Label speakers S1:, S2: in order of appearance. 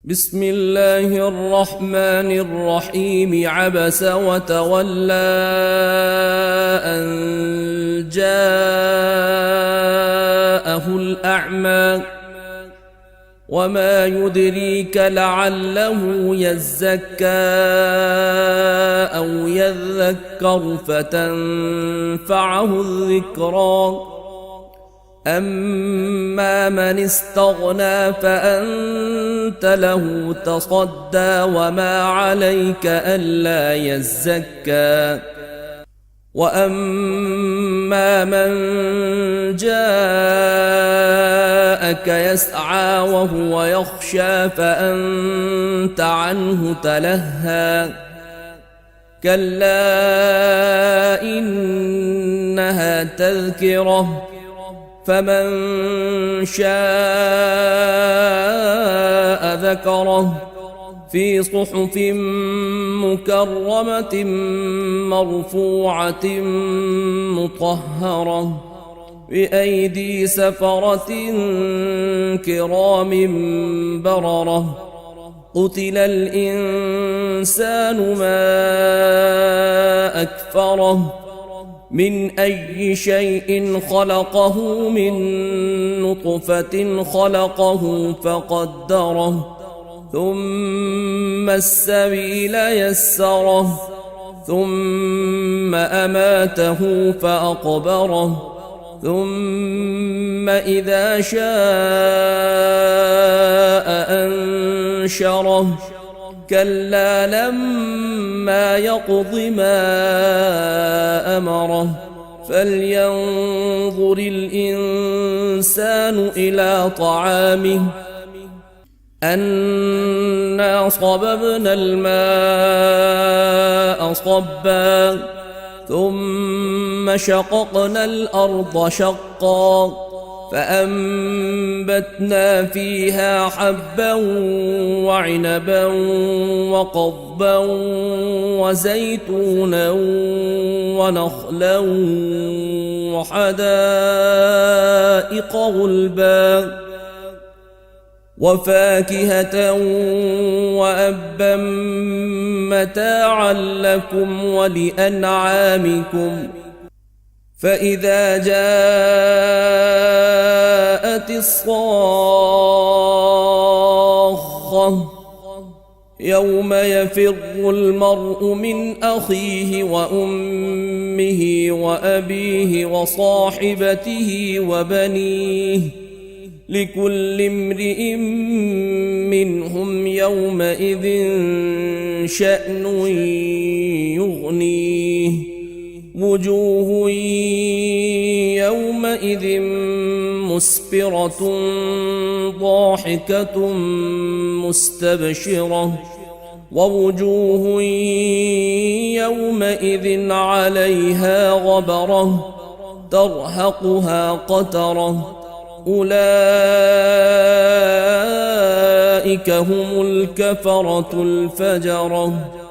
S1: بسم الله الرحمن الرحيم. عبس وتولى أن جاءه الأعمى وما يدريك لعله يزكى أو يذكر فتنفعه الذكرى. أما من استغنى فأنت له تصدى وما عليك ألا يزكى. وأما من جاءك يسعى وهو يخشى فأنت عنه تلهى. كلا إنها تذكرة فمن شاء ذكره في صحف مكرمة مرفوعة مطهرة بأيدي سفرة كرام بررة. قتل الإنسان ما أكفره من أي شيء خلقه من نطفة خلقه فقدره ثم السبيل يسره ثم أماته فأقبره ثم إذا شاء أنشره. كلا لما يقض ما أمره فلينظر الإنسان إلى طعامه أنا صببنا الماء صبا ثم شققنا الأرض شقا فأنبتنا فيها حبا وعنبا وقضبا وزيتونا ونخلا وحدائق غلبا وفاكهة وأبا متاعا لكم ولأنعامكم. فإذا جاءت الصاخة يوم يفر المرء من أخيه وأمه وأبيه وصاحبته وبنيه لكل امرئ منهم يومئذ شأن يغنيه. وجوه يومئذ مسفرة ضاحكة مستبشرة ووجوه يومئذ عليها غبرة ترهقها قترة أولئك هم الكفرة الفجرة.